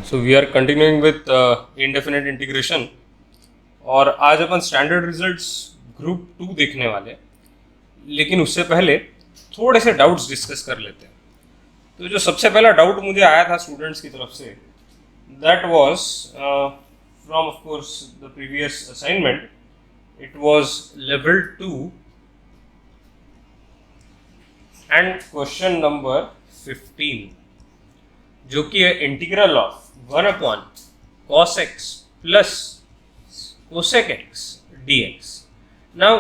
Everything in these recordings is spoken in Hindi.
So we are continuing with indefinite integration और आज अपन स्टैंडर्ड रिजल्ट्स ग्रुप 2 देखने वाले हैं, लेकिन उससे पहले थोड़े से डाउट्स डिस्कस कर लेते हैं। तो जो सबसे पहला डाउट मुझे आया था स्टूडेंट्स की तरफ से, that was from of course the previous assignment, it was level 2 and question number 15, जो कि है integral of 1 upon cos x plus cosec x dx. Now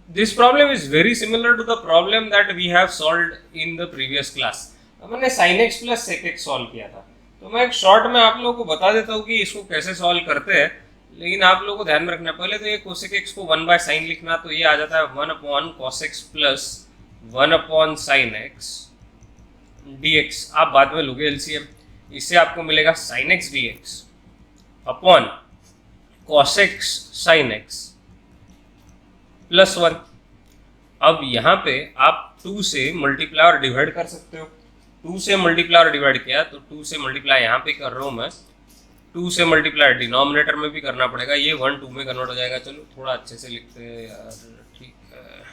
this problem is very similar to the problem that we have solved in the previous class. हमने sin x plus sec x solve किया था, तो मैं एक शॉर्ट में आप लोगों को बता देता हूँ कि इसको कैसे सॉल्व करते हैं, लेकिन आप लोगों को ध्यान में रखना। पहले तो ये cosec x को 1 by sin लिखना, तो ये आ जाता है 1 upon cos x plus 1 upon sin x dx। आप बाद में लोगे एलसीएम, इससे आपको मिलेगा sin x dx upon cos x sin x plus 1। अब यहाँ पे आप 2 से मल्टीप्लाई और डिवाइड कर सकते हो। 2 से मल्टीप्लाई और डिवाइड किया तो 2 से मल्टीप्लाई यहाँ पे कर रहा हूँ मैं, 2 से मल्टीप्लाई डिनोमिनेटर में भी करना पड़ेगा, ये 1 2 में कन्वर्ट हो जाएगा। चलो थोड़ा अच्छे से लिखते हैं यार, ठीक है।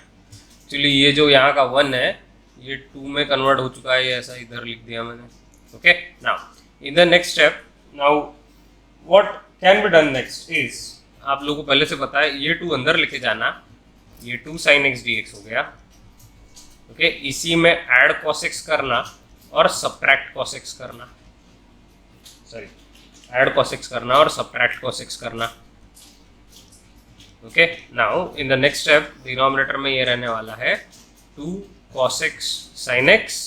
चलिए ये जो यहाँ का 1 है ये 2 में कन्वर्ट हो चुका है, ये ऐसा इधर लिख दिया मैंने। Okay, now in the next step, now what can be done next is, आप लोगों को पहले से पता है ये 2 अंदर लेके जाना, ये 2 sin x dx हो गया। ओके, इसी में ऐड cos x करना और सब्ट्रैक्ट cos x करना, सॉरी ऐड cos x करना और सब्ट्रैक्ट cos x करना। Okay, now in the next step denominator में ये रहने वाला है 2 cos x sin x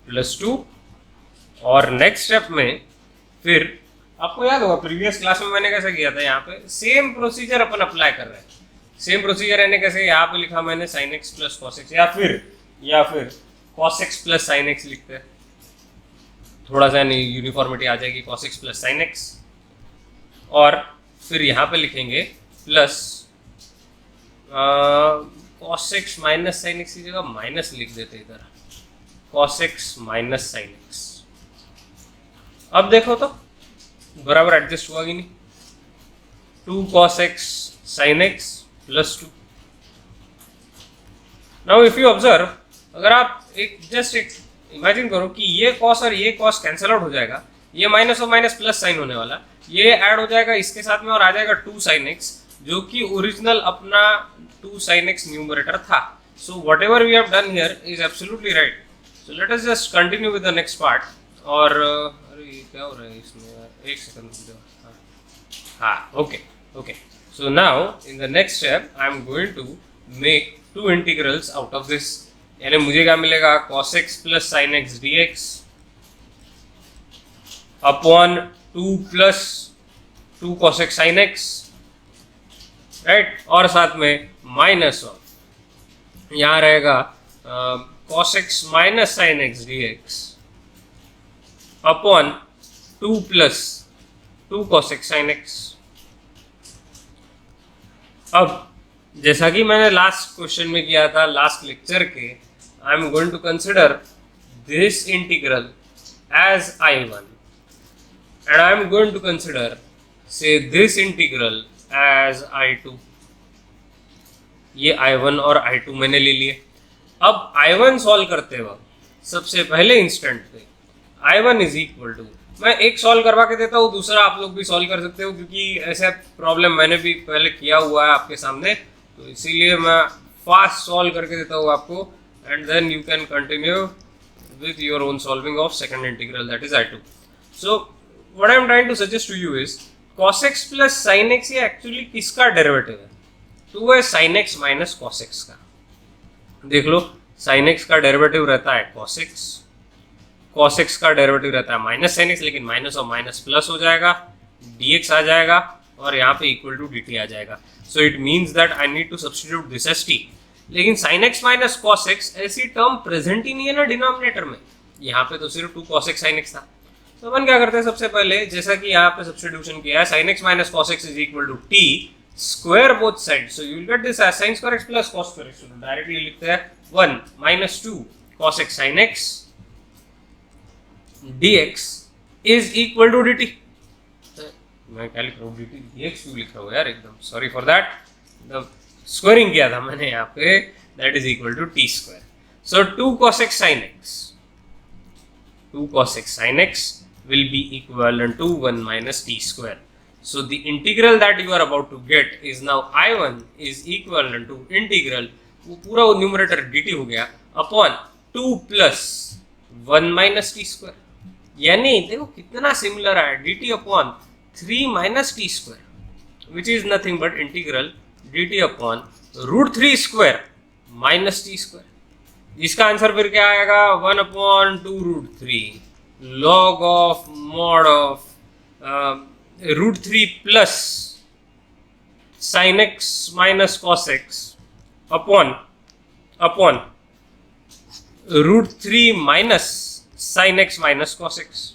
plus 2, और नेक्स्ट स्टेप में फिर आपको याद होगा प्रीवियस क्लास में मैंने कैसे किया था, यहाँ पे सेम प्रोसीजर अपन अप्लाई कर रहे हैं। सेम प्रोसीजर यानी कैसे, यहाँ पे लिखा मैंने sin x plus cos x, या फिर cos x plus sin x लिखते हैं, थोड़ा सा यूनिफॉर्मिटी आ जाएगी, cos x plus sin x। और फिर यहाँ पे लिखेंगे plus cos x minus sin x की जगह माइनस लिख देते इधर, cos x minus sin x। अब देखो तो बराबर एडजस्ट हुआ कि नहीं, 2 cos x sin x plus 2। Now if you observe, अगर आप एक इमेजिन करो कि ये cos और ये cos कैंसिल आउट हो जाएगा, ये माइनस और माइनस प्लस साइन होने वाला, ये ऐड हो जाएगा इसके साथ में और आ जाएगा 2 sin x, जो कि ओरिजिनल अपना 2 sin x न्यूमरेटर था। So whatever we have done here is absolutely right. So let us just continue with the next part. और अरे क्या हो रहा है इसमें यार, एक सेकंड रुक जाओ। हाँ, okay. So now in the next step I am going to make 2 integrals out of this, यानी मुझे क्या मिलेगा, cos x plus sin x dx upon 2 plus 2 cos x sin x, right, और साथ में माइनस ऑफ यहाँ रहेगा cos x minus sin x dx upon 2 plus 2 cos x sin x। अब जैसा कि मैंने लास्ट क्वेश्चन में किया था, लास्ट लेक्चर के, I am going to consider this integral as I1 and I am going to consider say this integral as I2। ये I1 और I2 मैंने ले लिए। अब I1 सॉल्व करते वक्त सबसे पहले इंस्टेंट पे I1 इज इक्वल टू, मैं एक सॉल्व करवा के देता हूँ, दूसरा आप लोग भी सॉल्व कर सकते हो, क्योंकि ऐसा प्रॉब्लम मैंने भी पहले किया हुआ है आपके सामने, तो इसीलिए मैं फास्ट सॉल्व करके देता हूँ आपको, and then you can continue with your own solving of second integral, that is I2। So what I am trying to suggest to you is cos x plus sin x, ये एक्चुअली किसका डेरिवेटिव है, तो वो है sin x minus cos x का। देख लो, sin x का डेरिवेटिव रहता है cos x, cos x का डेरिवेटिव रहता है माइनस sin x, लेकिन माइनस और माइनस प्लस हो जाएगा, dx आ जाएगा और यहाँ पे इक्वल टू dt आ जाएगा। So it means that I need to substitute this as t, लेकिन sin x minus cos x ऐसी टर्म प्रेजेंट ही नहीं है ना डिनोमिनेटर में, यहाँ पे तो सिर्फ 2 cos x sin x था। तो अपन क्या करते हैं, सबसे पहले जैसा कि यहाँ पे सब्स्टिट्यूशन किया है, sin x minus cos x is equal to t square both side, so you will get this as sin square x plus cos square x। तो डायरेक्टली लिखते हैं 1 minus 2 cos x sin x dx is equal to dt। मैं क्या लिख रहा हूँ, dt dx क्यों लिख रहा हूँ यार, एकदम सॉरी फॉर दैट, एकदम स्क्वायरिंग किया था मैंने यहाँ पे, that is equal to t square. So 2 cos x sin x, 2 cos x sin x will be equivalent to 1 minus t square. So the integral that you are about to get is now I1 is equivalent to integral, वो पूरा न्यूमरेटर dt हो गया upon 2 plus 1 minus t square। यानी देखो कितना सिमिलर है, dt upon 3 minus t square which is nothing but integral dt upon root 3 square minus t square। इसका आंसर फिर क्या आएगा, 1 upon 2 root 3 log of mod of root 3 plus sine x minus cos x upon root 3 minus sine x minus cos x,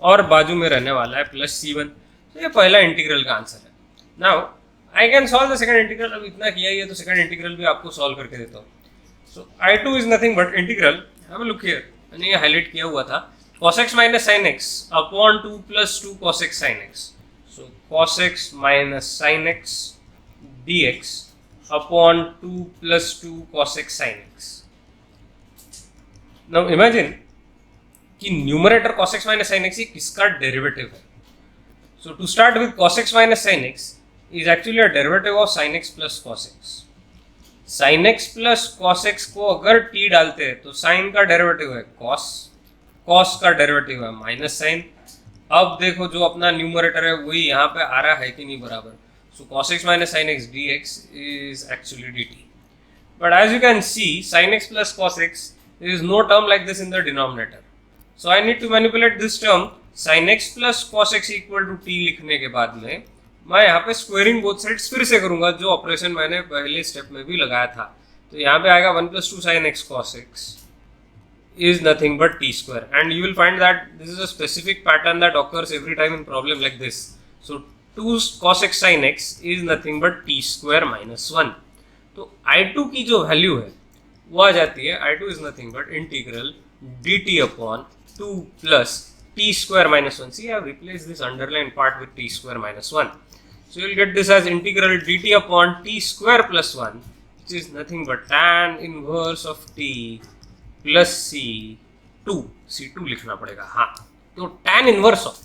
और बाजू में रहने वाला है प्लस C1। तो ये पहला इंटीग्रल का आंसर है। Now I can solve the second integral. अब इतना किया ही है तो सेकंड इंटीग्रल भी आपको सॉल्व करके देता हूँ। सो I2 is nothing but integral, have a look here, मैंने ये हाईलाइट किया हुआ था, cos x minus sin x upon 2 plus 2 cos x sin x। So cos x minus sin x dx upon 2 plus 2 cos x sin x। Now imagine कि numerator cos x minus sin x ये किसका डेरिवेटिव है। So to start with, cos x minus sin x is actually a derivative of sin x plus cos x। sin x plus cos x को अगर t डालते हैं तो sin का डेरिवेटिव है cos, cos का डेरिवेटिव है माइनस साइन। अब देखो जो अपना न्यूमरेटर है वही यहाँ पे आ रहा है कि नहीं बराबर। सो cos x minus sin x dx is actually dt, but as you can see sin x plus cos x, there is no term like this in the denominator, so I need to manipulate this term। sin x plus cos x equal to t लिखने के बाद में मैं यहाँ पे स्क्वायरिंग बोथ साइड्स फिर से करूंगा, जो ऑपरेशन मैंने पहले स्टेप में भी लगाया था। तो यहाँ पे आएगा 1 plus 2 sin x cos x is nothing but t square, and you will find that this is a specific pattern that occurs every time in problem like this। So 2 cos x sin x is nothing but t square minus 1। तो I2 की जो वैल्यू है वो आ जाती है, I2 is nothing but integral dt upon 2 plus t square minus 1। See, I have replaced this underlined part with t square minus 1। So you will get this as integral dt upon t square plus 1, which is nothing but tan inverse of t plus C2 लिखना पड़ेगा। हाँ, तो tan इनवर्स ऑफ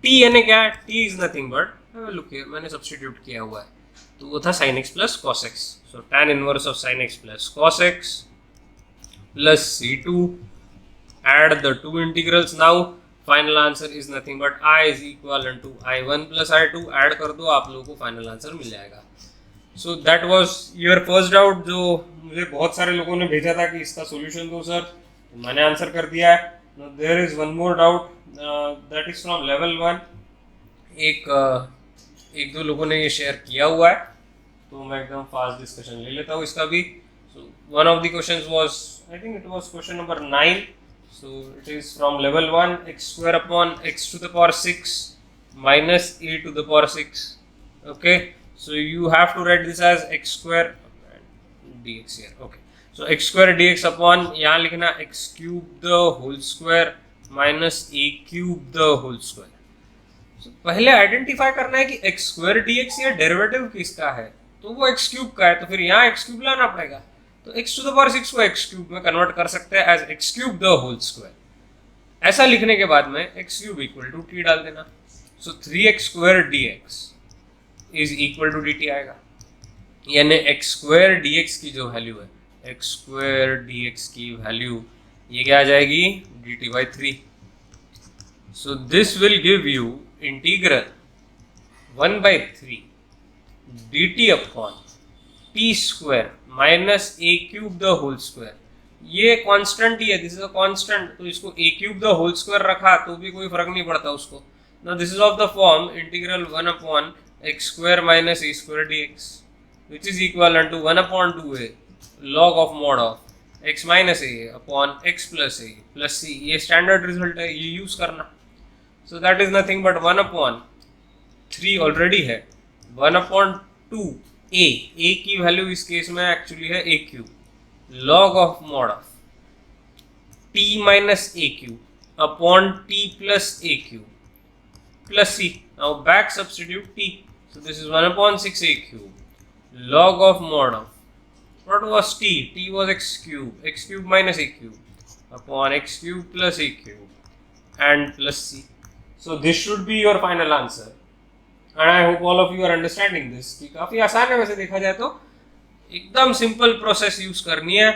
t यानी क्या है, t is nothing but, look here मैंने सब्स्टिट्यूट किया हुआ है, तो वो था sin x plus cos x। So tan inverse of sin x plus cos x plus C2, add the two integrals। now final answer is nothing but I is equivalent to I1 plus I2। Add कर दो, आप लोगों को फाइनल आंसर मिल जाएगा। So that was your first doubt, जो मुझे बहुत सारे लोगों ने भेजा था कि इसका सोल्यूशन दो सर, तो मैंने आंसर कर दिया है। There is one more doubt that is from level 1। एक दो लोगों ने ये शेयर किया हुआ है, तो मैं एकदम फास्ट डिस्कशन ले लेता हूँ इसका भी। So one of the questions was, I think it was question number 9। So it is from level 1, x square upon x to the power 6 minus a to the power 6। okay, so you have to write this as x square dx here। okay, so x square dx upon यहाँ लिखना x cube the whole square minus a cube the whole square। so पहले आइडेंटिफाई करना है कि x square dx या डेरिवेटिव किसका है, तो वो x cube का है, तो फिर यहाँ x cube लाना पड़ेगा। तो x to the power 6 को x cube में कन्वर्ट कर सकते हैं as x cube the whole square। ऐसा लिखने के बाद में x cube equal to t डाल देना। So 3x square dx is equal to dt आएगा, यानी x square dx की जो वैल्यू है, x square dx की वैल्यू ये क्या आ जाएगी, dt by 3। So this will give you integral 1 by 3 dt upon t square minus a cube the whole square. ये कांस्टेंट ही है, दिस इज अ कांस्टेंट, तो इसको a cube the whole square रखा तो भी कोई फर्क नहीं पड़ता उसको। Now this is of the form integral 1 upon x square minus a square dx, which is equivalent to 1 upon 2a log of mod of x minus a upon x plus a plus c। ये स्टैंडर्ड रिजल्ट है, ये यूज करना। So that is nothing but 1 upon 3 already है, 1 अपॉन 2 a की वैल्यू इस केस में एक्चुअली है a cube log of mod of t minus a cube upon t plus a cube plus c. Now back substitute t. So this is 1 upon 6a cube log of mod of what was t? T was x cube minus a cube upon x cube plus a cube and plus c. So this should be your final answer and I hope all of you are understanding this. कि काफ़ी आसान है वैसे देखा जाए तो, एकदम सिंपल प्रोसेस यूज करनी है.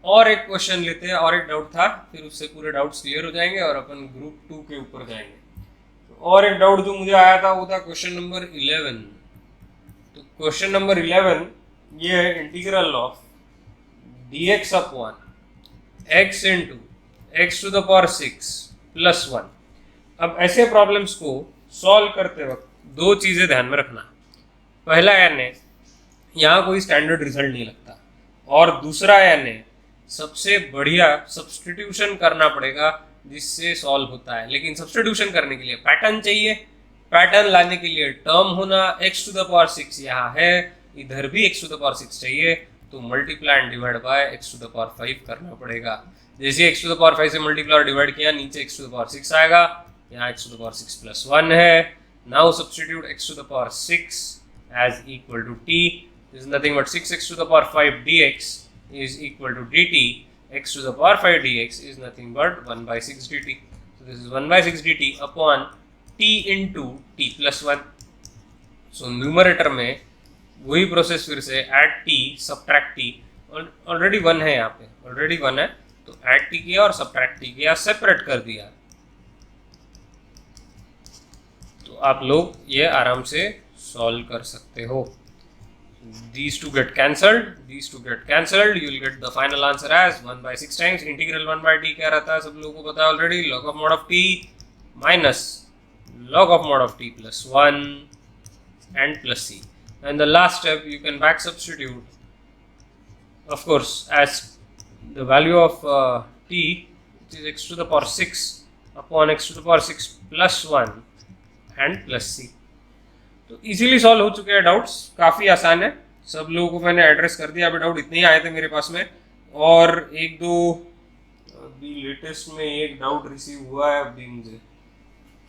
और एक क्वेश्चन लेते हैं, और एक डाउट था, फिर उससे पूरे डाउट्स क्लियर हो जाएंगे और अपन ग्रुप 2 के ऊपर जाएंगे. और एक डाउट जो मुझे आया था वो था क्वेश्चन नंबर 11. तो क्वेश्चन नंबर 11 ये है integral of dx upon x into x to the power 6 plus 1. अब ऐसे प्रॉब्लम्स को सॉल्व करते वक्त दो चीज़ें ध्यान में रखना. पहला यानी यहाँ कोई स्टैंडर्ड रिजल्ट नहीं लगता, और दूसरा यानी सबसे बढ़िया सब्स्टिट्यूशन करना पड़ेगा जिससे सॉल्व होता है. लेकिन सब्स्टिट्यूशन करने के लिए पैटर्न चाहिए. पैटर्न लाने के लिए टर्म होना x टू द पावर 6 यहाँ है, इधर भी x टू द पावर 6 चाहिए, तो multiply and divide by x to the power 5 करना पड़ेगा. जैसे x टू द पावर 5 से मल्टीप्लाई और डिवाइड किया, नीचे x टू द पावर 6 आएगा, यहाँ x to the power 6 plus 1 है. Now substitute x to the power 6 as equal to t. This is nothing but 6x to the power 5 dx is equal to dt. X to the power 5 dx is nothing but 1 by 6 dt. So this is 1 by 6 dt upon t into t plus 1. So numerator में वही प्रोसेस फिर से add t subtract t. Already 1 है यहाँ पे, ऑलरेडी 1 है, तो add t किया और subtract t किया, सेपरेट कर दिया. तो आप लोग ये आराम से सॉल्व कर सकते हो. These two get cancelled, these two get cancelled. You will get the final answer as 1 by 6 times integral 1 by t क्या रहता है सब लोगों को पता है already. log of mod of t minus log of mod of t plus 1 and plus c. And the last step you can back substitute, of course, as the value of t, which is x to the power 6 upon x to the power 6 plus 1 and plus c. तो इजीली सॉल्व हो चुके हैं डाउट्स, काफ़ी आसान है. सब लोगों को मैंने एड्रेस कर दिया. अभी डाउट इतने ही आए थे मेरे पास में, और एक दो अभी लेटेस्ट में एक डाउट रिसीव हुआ है अभी मुझे,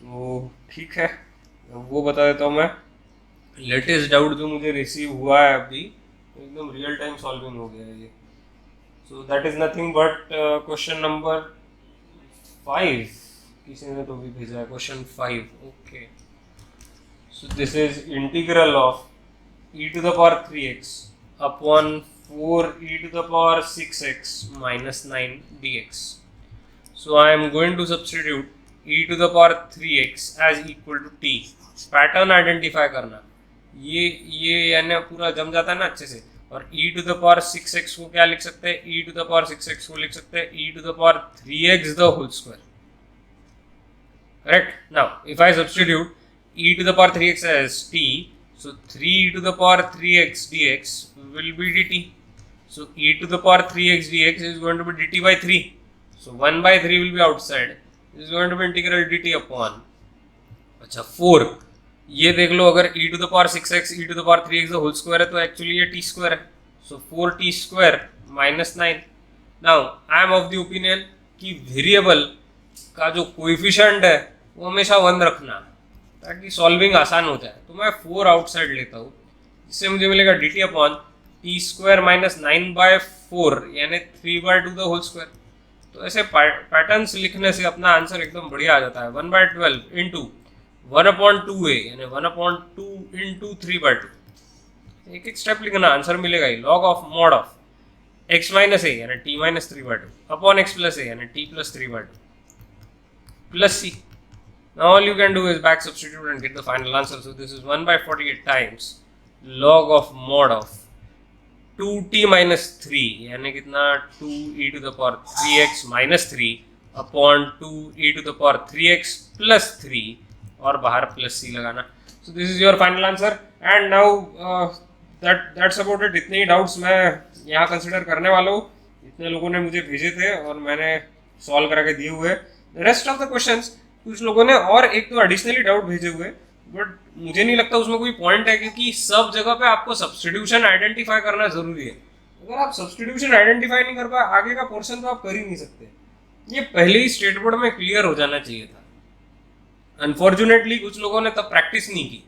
तो ठीक है वो बता देता हूँ मैं. लेटेस्ट डाउट जो मुझे रिसीव हुआ है अभी, एकदम रियल टाइम सॉल्विंग हो गया है ये. So that is nothing but question number 5. किसी ने तो भी भेजा है question 5. Okay, so this is integral of e to the power 3x upon 4 e to the power 6x minus 9 dx. So I am going to substitute e to the power 3x as equal to t. Pattern identify करना, ये यानी पूरा जम जाता है ना अच्छे से. और e to the power 6x को क्या लिख सकते हैं? e to the power 6x को लिख सकते हैं e to the power 3x the whole square. Correct? Now if I substitute e to the power 3x as t, so 3 e to the power 3x dx will be dt. So e to the power 3x dx is going to be dt by 3. So 1 by 3 will be outside. This is going to be integral dt upon, अच्छा 4. ये देख लो, अगर e to the power 6x e to the power 3x the whole square है तो एक्चुअली ये t square है. So 4t square minus 9. Now I am of the opinion कि वेरिएबल का जो कोएफिशिएंट है वो हमेशा 1 रखना ताकि सॉल्विंग आसान हो जाए. तो मैं 4 आउटसाइड लेता हूँ, जिससे मुझे मिलेगा dt upon t square minus 9 by 4 यानी 3 बाय 2 द होल स्क्वायर. तो ऐसे पैटर्न्स लिखने से अपना आंसर एकदम बढ़िया आ जाता है. 1 बाय 12 इंटू 1 अपॉन 2a यानी 1 अपॉन 2 इंटू 3 बाय 2. एक एक स्टेप लिखना, आंसर मिलेगा ही. Log of mod of x minus a यानी t minus 3 by 2 upon x plus a यानी t plus 3 by 2 plus c. Now all you can do is back substitute and get the final answer. So this is 1 by 48 times log of mod of 2t minus 3 यानी कितना 2e to the power 3x minus 3 upon 2e to the power 3x plus 3 और बाहर plus c लगाना. So this is your final answer and now that's about it. इतने ही डाउट्स मैं यहाँ कंसिडर करने वाला हूँ. इतने लोगों ने मुझे भेजे थे और मैंने सॉल्व करा के दिए हुए. रेस्ट ऑफ द क्वेश्चंस कुछ लोगों ने और एक तो एडिशनली डाउट भेजे हुए, बट मुझे नहीं लगता उसमें कोई पॉइंट है, क्योंकि सब जगह पे आपको सब्स्टिट्यूशन आइडेंटिफाई करना जरूरी है. अगर आप सब्स्टिट्यूशन आइडेंटिफाई नहीं कर पाए, आगे का पोर्शन तो आप कर ही नहीं सकते. ये पहले ही स्टेट बोर्ड में क्लियर हो जाना चाहिए था। अनफॉर्चुनेटली कुछ लोगों ने तब प्रैक्टिस नहीं की।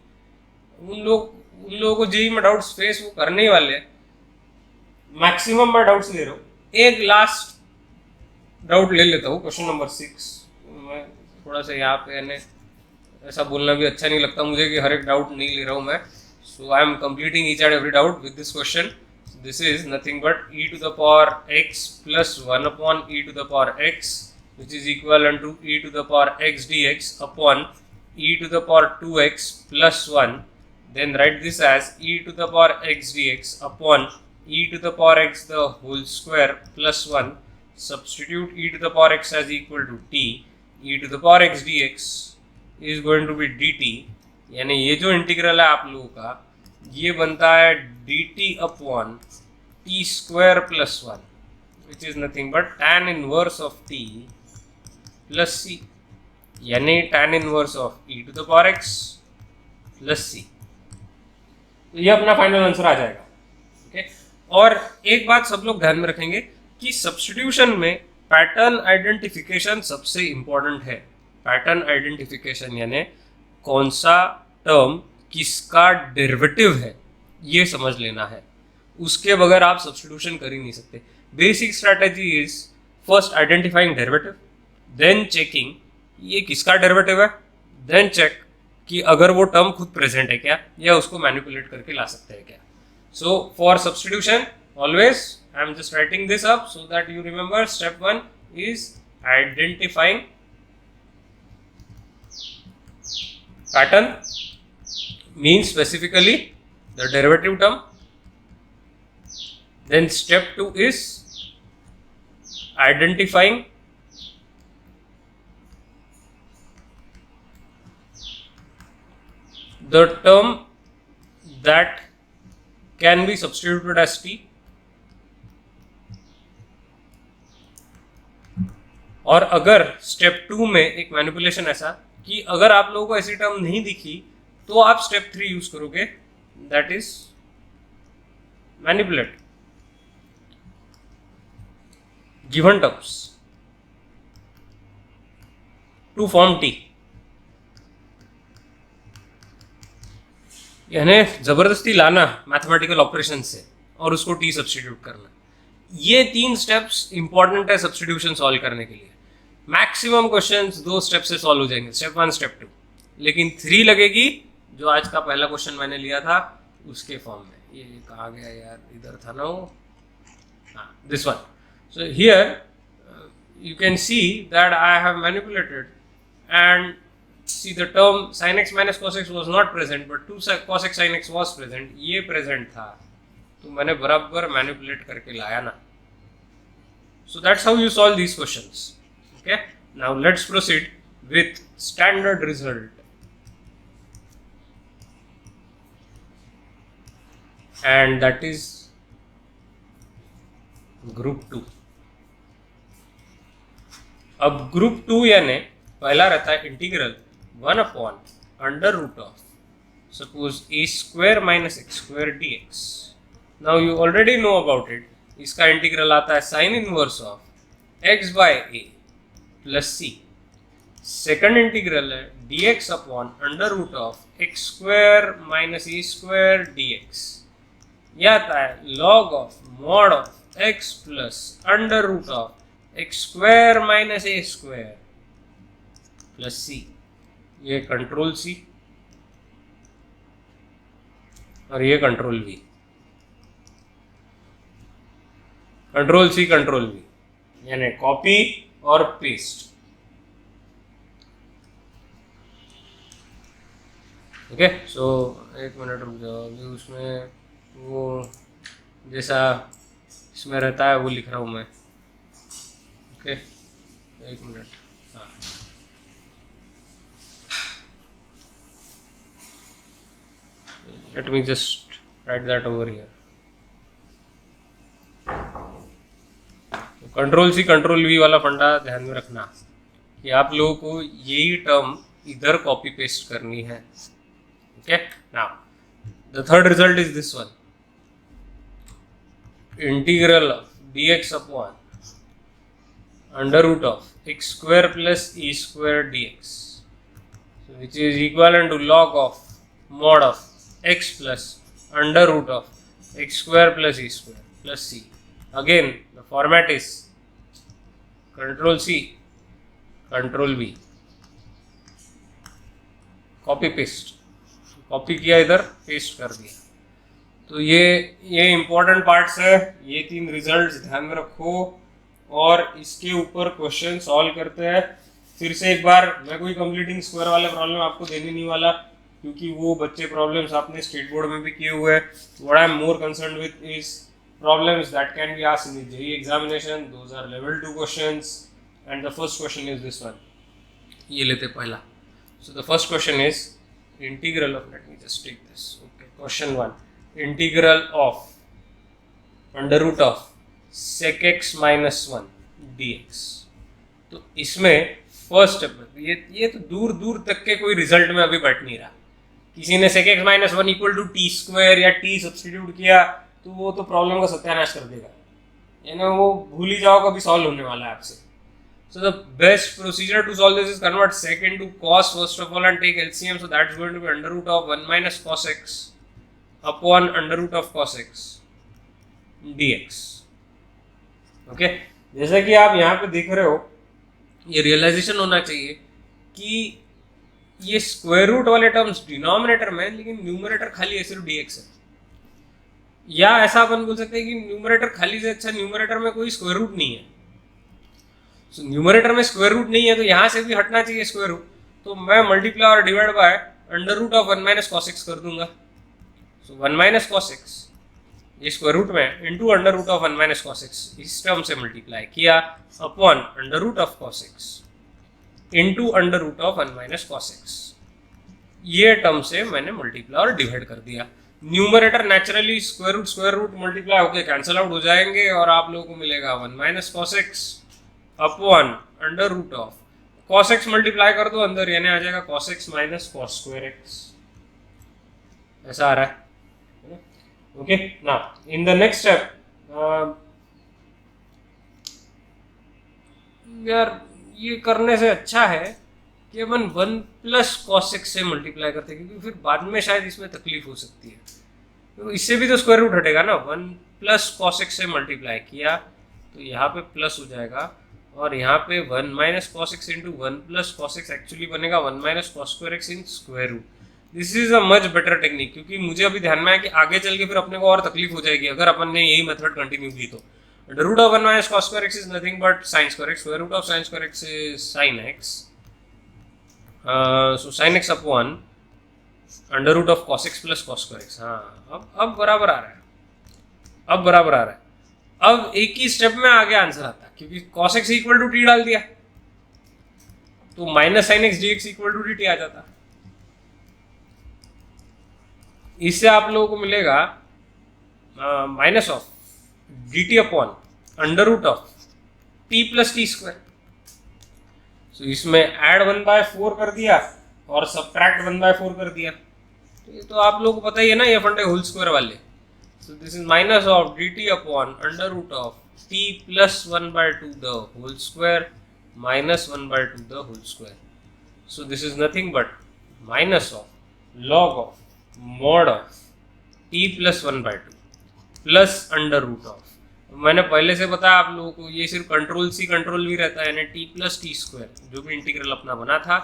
उन लोगों को जेई में डाउट्स फेस वो करने ही वाले हैं। मैक्सिमम मैं डाउट्स ले रहा हूँ। एक लास्ट डाउट ले लेता हूँ, क्वेश्चन नंबर 6। मैं थोड़ा सा यहाँ पे यानी ऐसा बोलना भी अच्छा नहीं लगता मुझे कि हर एक डाउट नहीं ले रहा हूँ मैं। So I am completing each and every doubt with this question. This is nothing but e to the power x plus 1 upon e to the power x, which is equivalent to e to the power x dx upon e to the power 2x plus 1. Then write this as e to the power x dx upon e to the power x the whole square plus 1. Substitute e to the power x as equal to t. E to the power x dx is going to be dt. यानी ये जो इंटीग्रल है आप लोगों का, ये बनता है dt upon t square plus 1, which is nothing but tan inverse of t plus c, यानी tan inverse of e to the power x plus c. तो ये अपना फाइनल आंसर आ जाएगा. ओके, और एक बात सब लोग ध्यान में रखेंगे कि सब्स्टिट्यूशन में पैटर्न आइडेंटिफिकेशन सबसे इंपॉर्टेंट है. पैटर्न आइडेंटिफिकेशन यानी कौन सा टर्म किसका डेरिवेटिव है ये समझ लेना है. उसके बगैर आप सब्स्टिट्यूशन कर ही नहीं सकते. Basic strategy is first identifying derivative, then checking ये किसका डेरिवेटिव है, देन चेक कि अगर वो टर्म खुद प्रेजेंट है क्या या उसको मैनिपुलेट करके ला सकते हैं क्या. So for substitution always I am just writing this up so that you remember. Step 1 is identifying pattern, means specifically the derivative term. Then step 2 is identifying the term that can be substituted as t. और अगर स्टेप 2 में एक मैनिपुलेशन ऐसा कि अगर आप लोगों को ऐसी टर्म नहीं दिखी तो आप स्टेप 3 यूज करोगे, that is manipulate given terms to form t. यानी जबरदस्ती लाना मैथमेटिकल ऑपरेशन से और उसको टी सब्स्टिट्यूट करना. ये 3 स्टेप्स इंपॉर्टेंट है सब्स्टिट्यूशन सॉल्व करने के लिए. मैक्सिमम क्वेश्चंस 2 स्टेप से सॉल्व हो जाएंगे, स्टेप 1 स्टेप 2, लेकिन 3 लगेगी जो आज का पहला क्वेश्चन मैंने लिया था उसके फॉर्म में. ये कहाँ गया यार, इधर था ना वो, हाँ this one. So here you can see that I have manipulated and see the term sin x minus cos x was not present but 2 cos x sin x was present. ये प्रेजेंट था तो मैंने बराबर मैनिपुलेट करके लाया ना. So that's how you solve these questions. Okay, now let's proceed with standard result. And that is group 2. अब group 2 यानी पहला रहता है integral 1 upon under root of suppose a square minus x square dx. Now you already know about it. इसका इंटीग्रल आता है sin inverse of x by a plus C. Second integral है dx upon under root of x square minus a square dx. यह आता है log of mod of x plus under root of x square minus a square plus C. ये कंट्रोल सी और ये control V. Control C control V यानी कॉपी और पेस्ट. ओके, सो एक मिनट रुक जाओ, अभी उसमें वो जैसा इसमें रहता है वो लिख रहा हूँ मैं. ओके, एक मिनट. हाँ, let me just write that over here. Control C control V वाला फंडा ध्यान में रखना कि आप लोगों को यही टर्म इधर कॉपी पेस्ट करनी है. Okay, now the third result is this one. Integral of dx upon under root of x square plus e square dx, so which is equivalent to log of mod of x plus under root of x square plus e square plus c. Again the format is control C, control V, copy paste, copy किया इधर पेस्ट कर दिया। तो ये इंपॉर्टेंट पार्ट्स है, ये 3 रिजल्ट्स ध्यान में रखो और इसके ऊपर क्वेश्चन सॉल्व करते हैं। फिर से एक बार, मैं कोई कंप्लीटिंग स्क्वायर वाले प्रॉब्लम आपको देने नहीं वाला क्योंकि वो बच्चे प्रॉब्लम्स आपने स्टेट बोर्ड में भी किए हुए हैं। What I am more concern with is problems that can be asked in the JEE examination, those are level 2 questions and the first question is this one. ये लेते पहला। So the first question is integral of, let me just take this, okay, question 1, integral of under root of sec x minus 1 dx। तो इसमें फर्स्ट स्टेप, ये तो दूर दूर तक के कोई रिजल्ट में अभी बैठ नहीं रहा। किसी ने sec x minus 1 equal to t square या टी सब्सटीट्यूट किया तो वो तो प्रॉब्लम का सत्यानाश कर देगा, यानी वो भूल ही जाओ कभी सॉल्व होने वाला है आपसे। So the best procedure to solve this is convert sec into cos first of all and take LCM. So that's going to be under root of 1 minus cos x upon under root of cos x dx. Okay, जैसा कि आप यहाँ पे देख रहे हो, ये रियलाइजेशन होना चाहिए कि ये स्क्वायर रूट वाले टर्म्स डिनोमिनेटर में, लेकिन न्यूमरेटर खाली है सिर्फ dx है। या ऐसा अपन बोल सकते हैं कि न्यूमरेटर खाली से अच्छा न्यूमरेटर में कोई स्क्वायर रूट नहीं है। So, न्यूमरेटर में स्क्वायर रूट नहीं है तो यहाँ से भी हटना चाहिए स्क्वायर रूट, तो मैं मल्टीप्लाई और divide by under root of 1 minus cos x कर दूंगा। सो 1 माइनस कॉस एक्स ये स्क्वायर रूट में into under root of 1 minus cos x, इस टर्म से मल्टीप्लाई किया upon under root of cos x into under root of 1 minus cos x, ये टर्म से मैंने मल्टीप्लाई और डिवाइड कर दिया। Numerator naturally square root multiply होकर कैंसिल आउट हो जाएंगे और आप लोगों को मिलेगा 1 minus cos x upon under root of cos x multiply कर दो अंदर, यानी आ जाएगा cos x minus cos square x, ऐसा आ रहा है। Okay, now in the next step, यार ये करने से अच्छा है कि अपन 1 प्लस cos x से मल्टीप्लाई करते हैं, क्योंकि फिर बाद में शायद इसमें तकलीफ हो सकती है। तो इससे भी तो स्क्वायर रूट हटेगा ना। 1 प्लस cos x से मल्टीप्लाई किया तो यहाँ पे प्लस हो जाएगा और यहाँ पे 1 minus cos x into 1 plus cos x actually बनेगा 1 minus cos square x in square root. This is a much better technique, क्योंकि मुझे अभी ध्यान में आया कि आगे चल के फिर अपने को और तकलीफ हो जाएगी अगर अपन ने यही मेथड कंटिन्यू की तो। Under root of 1 minus cos square x is nothing but sine square x, square root of sine square x is sine x, so sine x upon under root of cos x plus cos square x. हाँ, अब बराबर आ रहा है, अब बराबर आ रहा है। अब एक ही स्टेप में आगे आंसर आता है, क्योंकि cos x equal to T डाल दिया तो minus sine x dx equal to dt आ जाता। इससे आप लोगों को मिलेगा minus of dt upon under root of T plus T square. So इसमें ऐड 1/4 कर दिया और सब्ट्रैक्ट 1/4 कर दिया। तो ये तो आप लोगों को पता ही है ना, ये फंडे होल स्क्वायर वाले। So this is minus of dt upon under root of t plus 1/2 the whole square minus 1/2 the whole square. So this is nothing but minus of log of mod of t plus 1/2 plus under root of, मैंने पहले से बताया आप लोगों को, ये सिर्फ कंट्रोल सी कंट्रोल भी रहता है, यानी t प्लस टी स्क्वायर जो भी इंटीग्रल अपना बना था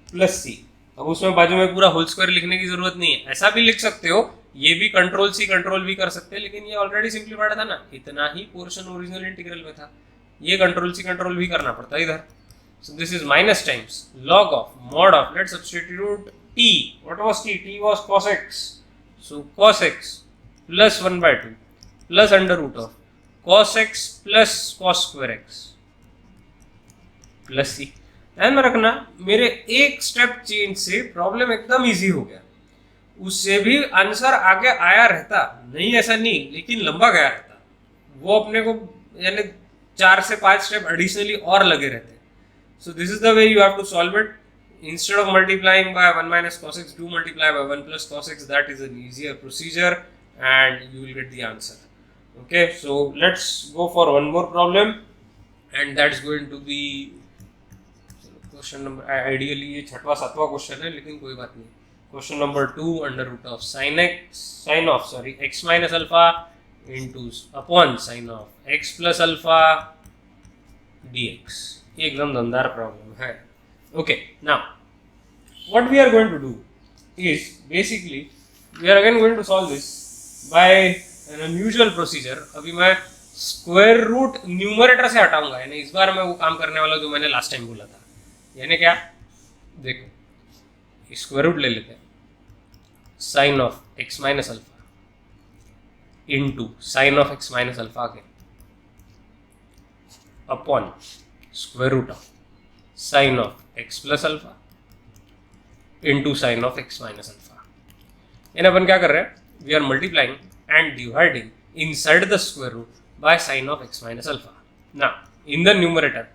प्लस सी। अब उसमें बाजू में पूरा होल स्क्वायर लिखने की जरूरत नहीं है, ऐसा भी लिख सकते हो, ये भी कंट्रोल सी कंट्रोल भी कर सकते हैं, लेकिन ये ऑलरेडी सिंप्लीफाइड था ना, इतना ही पोर्शन ओरिजिनल इंटीग्रल में था, ये कंट्रोल सी कंट्रोल भी करना पड़ता है इधर। सो this is minus times log of mod of, let's substitute t, what was t was cos x, so cos x plus 1/2 plus under root of cos x plus cos square x plus c। ध्यान में रखना, मेरे एक स्टेप चेंज से प्रॉब्लम एकदम इजी हो गया, उससे भी आंसर आगे आया रहता, नहीं ऐसा नहीं, लेकिन लंबा गया रहता, वो अपने को यानी 4 से 5 स्टेप एडिशनली और लगे रहते। So this is the way you have to solve it. Instead of multiplying by 1 minus cos x, do multiply by 1 plus cos x, that is an easier procedure and you will get the answer. Okay, so let's go for one more problem and that's going to be question number, ideally ये छठवां सातवां क्वेश्चन है, लेकिन कोई बात नहीं। Question number 2, under root of sine of x minus alpha into upon sine of x plus alpha dx। ये एकदम दमदार प्रॉब्लम है। Okay, now what we are going to do is basically we are again going to solve this by an unusual procedure. अभी मैं स्क्वायर रूट न्यूमरेटर से हटाऊंगा, यानी इस बार मैं वो काम करने वाला जो मैंने लास्ट टाइम बोला था। यानी क्या, देखो स्क्वायर रूट ले लेते हैं, sine of x minus alpha into sine of x minus alpha के upon square root of sine of x plus alpha into sine of x minus alpha. यानी अपन क्या कर रहे हैं, we are multiplying and dividing inside the square root by sin of x minus alpha. Now in the numerator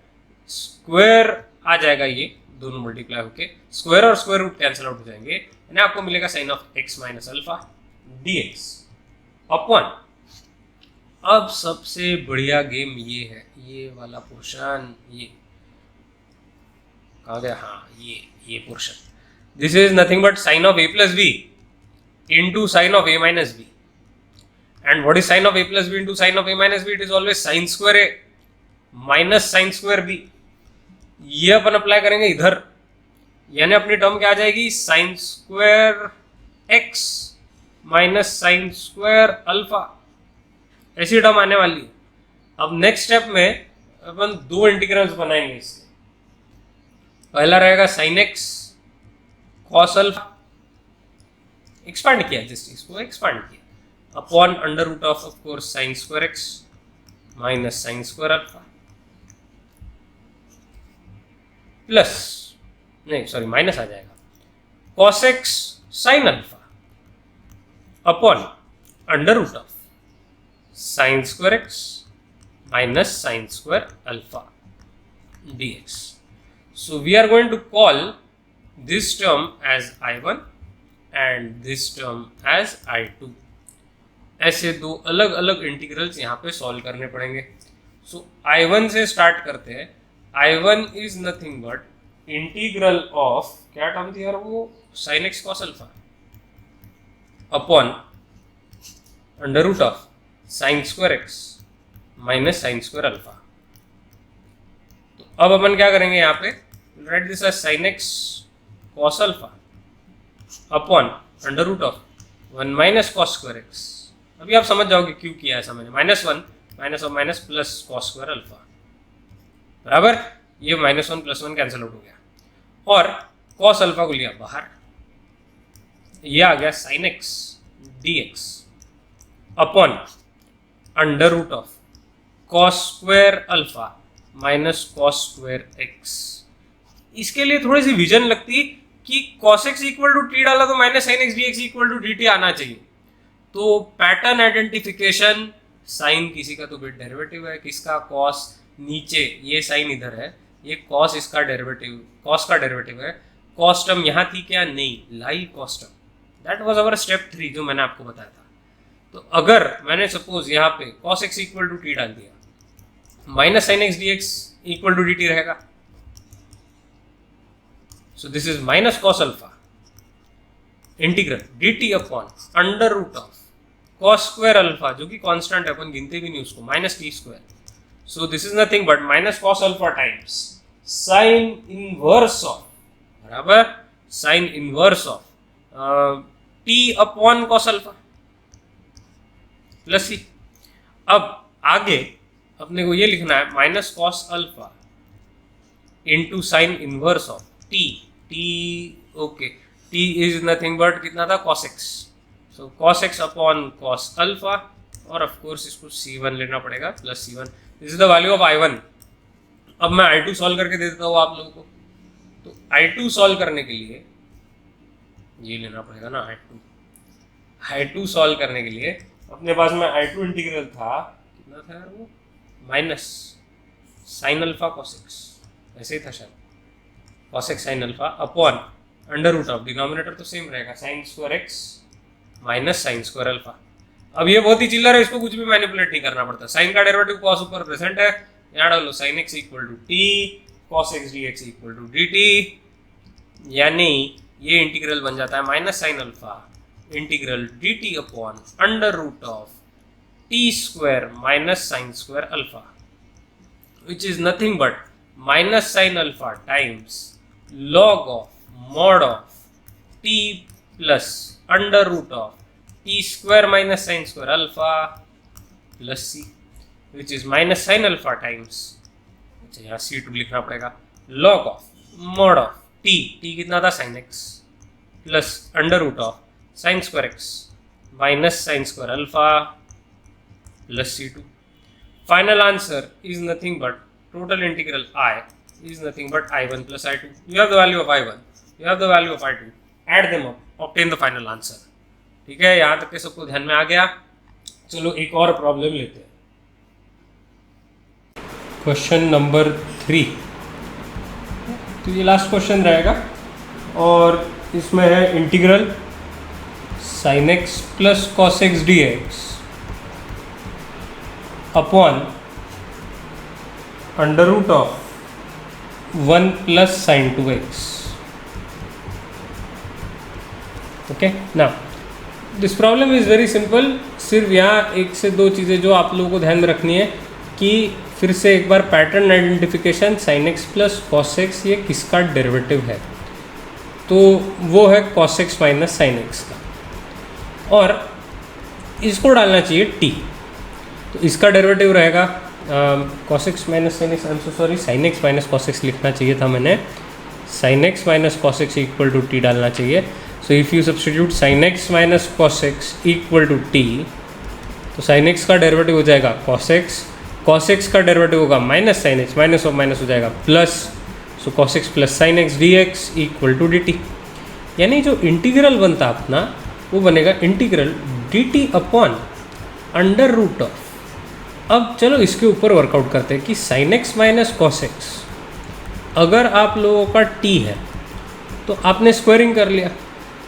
square आ जाएगा, ये दोनों मल्टीप्लाई होके स्क्वायर और स्क्वायर रूट कैंसिल आउट हो जाएंगे, यानी आपको मिलेगा sin of x minus alpha dx upon, अब सबसे बढ़िया गेम ये है, ये वाला पोर्शन, ये कहाँ गया, हाँ ये portion, this is nothing but sin of a plus b into sin of a minus b. And what is sin of a plus b into sin of a minus b? It is always sin square a minus sin square b. ये अपन अप्लाई करेंगे इधर, यानी अपनी टर्म क्या आ जाएगी, sin square x minus sin square alpha, ऐसी टर्म आने वाली है। अब नेक्स्ट स्टेप में अपन दो इंटीग्रल्स बनाएंगे इसके। पहला रहेगा sin x cos alpha, expand किया, जिस चीज को एक्सपांड किया, upon under root of course sine square x minus sine square alpha plus, नहीं सॉरी माइनस आ जाएगा, cos x sine alpha upon under root of sine square x minus sine square alpha dx. So we are going to call this term as I1 and this term as I2. ऐसे दो अलग अलग इंटीग्रल्स यहाँ पे सॉल्व करने पड़ेंगे। सो I1 से स्टार्ट करते हैं। I1 is nothing but integral of, क्या टर्म थी यार वो, sine x cos alpha upon under root of sine square x minus sine square alpha. तो अब अपन क्या करेंगे, यहाँ पे write this as sine x cos alpha upon under root of 1 minus cos square x. अभी आप समझ जाओगे क्यों किया ऐसा मैंने, -1 माइनस और minus plus cos square alpha बराबर, ये -1 + 1 कैंसिल आउट हो गया और कॉस अल्फा को लिया बाहर, ये आ गया sine x dx upon under root of cos square alpha minus cos square x. इसके लिए थोड़ी सी विजन लगती कि cos x equal to t डाला तो minus sine x dx equal to dt आना चाहिए। तो पैटर्न आइडेंटिफिकेशन, साइन किसी का तो बिट डेरिवेटिव है, किसका कॉस, नीचे ये साइन इधर है, ये कॉस इसका डेरिवेटिव, कॉस का डेरिवेटिव है। कॉस टर्म यहाँ थी क्या, नहीं, लाई cos term, that was our step 3 जो मैंने आपको बताया था। तो अगर मैंने सपोज यहाँ पे cos x equal to T डाल दिया, minus sine x dx equal to dt रहेगा। So this is minus cos alpha integral dt upon under root of cos square alpha, जो कि कांस्टेंट है, अपन गिनते भी नहीं उसको, minus T square. So this is nothing but minus cos alpha times sine inverse of, बराबर, sine inverse of T upon cos alpha plus C. अब आगे अपने को ये लिखना है minus cos alpha into sign inverse of T, okay, T is nothing but कितना था, cos x, सो cos x upon cos alpha, और ऑफ कोर्स इसको c1 लेना पड़ेगा plus c1, this is the value of I1। अब मैं I2 सॉल्व करके दे देता हूँ आप लोगों को। तो I2 सॉल्व करने के लिए ये लेना पड़ेगा ना, I2 सॉल्व करने के लिए अपने पास में I2 इंटीग्रल था, कितना था यार वो, minus sine alpha cos x, ऐसे ही था शायद, cos x sine alpha upon under root of, denominator तो सेम रहेगा, sine square x minus sine square alpha. अब ये बहुत ही चिल्लर है, इसको कुछ भी मैनिपुलेट नहीं करना पड़ता। साइन का डेरिवेटिव कॉस ऊपर प्रेजेंट है, यहाँ डालो sine x equal to t cos x dx equal to dt, यानी ये इंटीग्रल बन जाता है minus sine alpha integral dt upon under root of t square minus sine square alpha, which is nothing but minus sine alpha times log of mod of T plus under root of t square minus sine square alpha plus c, which is minus sine alpha times, अच्छा यहाँ C2 लिखना पड़ेगा, log of mod of t कितना था sine x plus under root of sine square x minus sine square alpha plus C2. Final answer is nothing but total integral I is nothing but I1 plus I2. You have the value of I1, you have the value of I2, add them up, obtain the final answer. ठीक है, यहाँ तक के सबको ध्यान में आ गया. चलो एक और प्रॉब्लम लेते हैं. Question number 3. तो ये लास्ट क्वेश्चन रहेगा और इसमें है integral sin x plus cos x dx upon under root of 1 plus sin 2x. Okay, now this problem is very simple. सिर्फ यहाँ एक से दो चीज़ें जो आप लोगों को ध्यान में रखनी है कि फिर से एक बार pattern identification, sin x plus cos x ये किसका डेरिवेटिव है, तो वो है cos x minus sin x का, और इसको डालना चाहिए t, तो इसका डेरिवेटिव रहेगा cos x minus sin x, I am so sorry, sin x minus cos x लिखना चाहिए था मैंने, sin x minus cos x equal to t डालना चाहिए. So if you substitute sin x minus cos x equal to t, तो sin x का डेरिवेटिव हो जाएगा cos x का डेरिवेटिव होगा minus sin x, minus of minus हो जाएगा plus, so cos x plus sin x dx equal to dt, यानी जो इंटीग्रल बनता अपना वो बनेगा integral dt upon under root of. अब चलो इसके ऊपर वर्कआउट करते हैं कि sin x minus cos x अगर आप लोगों का t है तो आपने स्क्वायरिंग कर लिया,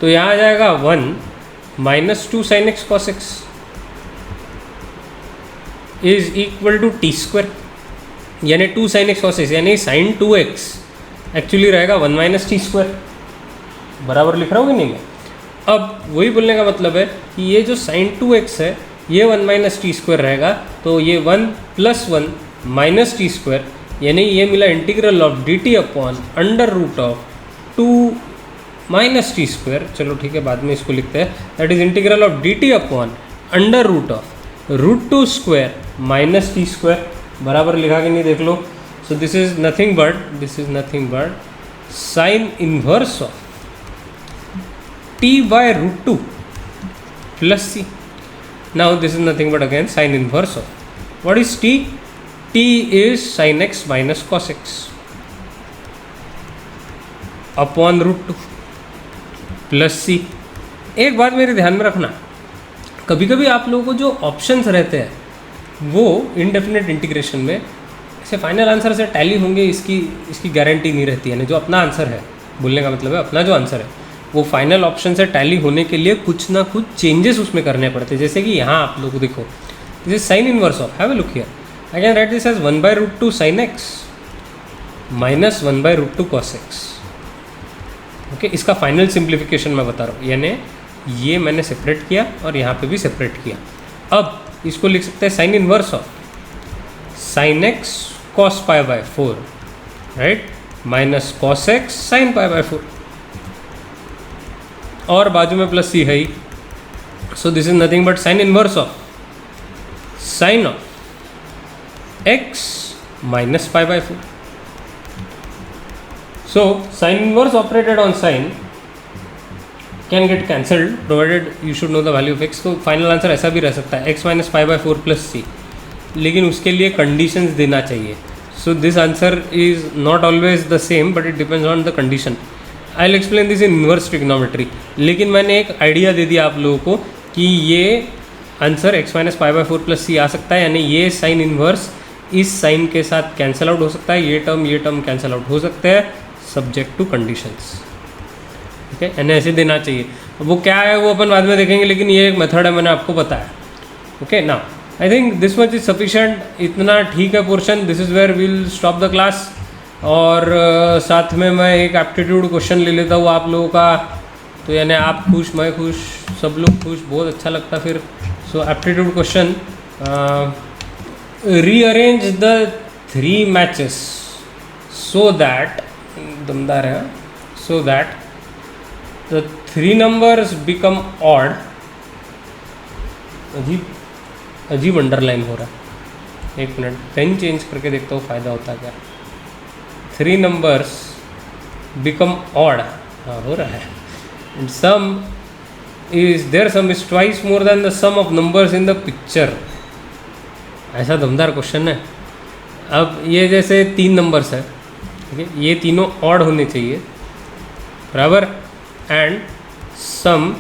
तो यहाँ आ जाएगा 1 minus 2 sin x cos x is equal to t square, यानी 2 sin x cos x, यानी sin 2x एक्चुअली रहेगा 1 माइनस टी स्क्वायर. बराबर लिख रहा हूँ कि नहीं मैं? अब वही बोलने का मतलब है कि ये जो sin 2x है ये 1 माइनस टी स्क्वायर रहेगा, तो ये 1 प्लस 1 माइनस टी स्क्वायर, यानी ये मिला integral of D T upon under root of 2 minus T square. चलो ठीक है, बाद में इसको लिखते हैं, that is integral of D T upon under root of root 2 square minus T square. बराबर लिखा कि नहीं देख लो. So this is nothing but sine inverse of T by root 2 plus C. Now this is nothing but again sin inverse of, what is t? T is sin x minus cos x upon root 2 plus c. एक बात मेरे ध्यान में रखना, कभी कभी आप लोगों को जो ऑप्शंस रहते हैं वो इनडेफिनेट इंटीग्रेशन में ऐसे फाइनल आंसर से टैली होंगे, इसकी गारंटी नहीं रहती है ना. जो अपना आंसर है, बोलने का मतलब है अपना जो आंसर है वो फाइनल ऑप्शन से टैली होने के लिए कुछ ना कुछ चेंजेस उसमें करने पड़ते हैं. जैसे कि यहाँ आप लोगों को देखो, this is sine inverse of, have a look here, I can write this as 1 by root 2 sin x minus 1 by root 2 cos x. Okay, इसका फाइनल सिंप्लीफिकेशन मैं बता रहा हूँ, यानी ये मैंने सेपरेट किया और यहाँ पे भी सेपरेट किया. अब इसको लिख सकते हैं sine inverse of sin x cos pi by 4, right, minus cos x sin pi by 4, और बाजू में प्लस सी है ही. So this is nothing but sine inverse of sine of x minus pi by 4. So sine inverse operated on sine can get cancelled provided you should know the value of x. तो फाइनल आंसर ऐसा भी रह सकता है x minus pi by 4 plus सी, लेकिन उसके लिए कंडीशंस देना चाहिए. So this answer is not always the same but it depends on the condition. I will explain this in inverse trigonometry, लेकिन मैंने एक आइडिया दे दिया आप लोगों को कि ये answer x minus pi by 4 plus C आ सकता है, यानी ये साइन इनवर्स इस साइन के साथ कैंसिल आउट हो सकता है, ये टर्म कैंसिल आउट हो सकते हैं सब्जेक्ट टू कंडीशंस. ठीक है, यानी ऐसे देना चाहिए. वो क्या है वो अपन बाद में देखेंगे, लेकिन ये एक मेथड है, मैंने आपको बताया. Okay, now I think this much is sufficient. इतना ठीक है portion. This is where we'll stop the class. और साथ में मैं एक एप्टीट्यूड क्वेश्चन ले लेता हूँ आप लोगों का, तो यानी आप खुश, मैं खुश, सब लोग खुश, बहुत अच्छा लगता फिर। So aptitude question, rearrange the 3 matches so that, दमदार है, so that the 3 numbers become odd. अजीब अंडरलाइन हो रहा है, एक मिनट पेन चेंज करके देखता हूँ फ़ायदा होता है क्या। 3 नंबर्स बिकम ऑड, हाँ हो रहा है। And sum is their sum is twice more than the sum of numbers in the picture। ऐसा दमदार क्वेश्चन है। अब ये जैसे 3 नंबर्स है, ठीक है, ये तीनों ऑड होने चाहिए, बराबर, and sum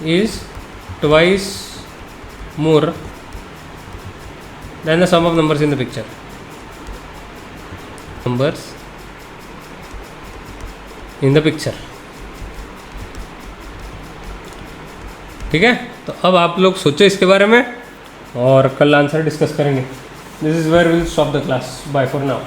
is twice more than the sum of numbers in the picture. Numbers in the picture, ठीक है। तो अब आप लोग सोचो इसके बारे में और कल आंसर डिस्कस करेंगे। This is where will stop the class, bye for now.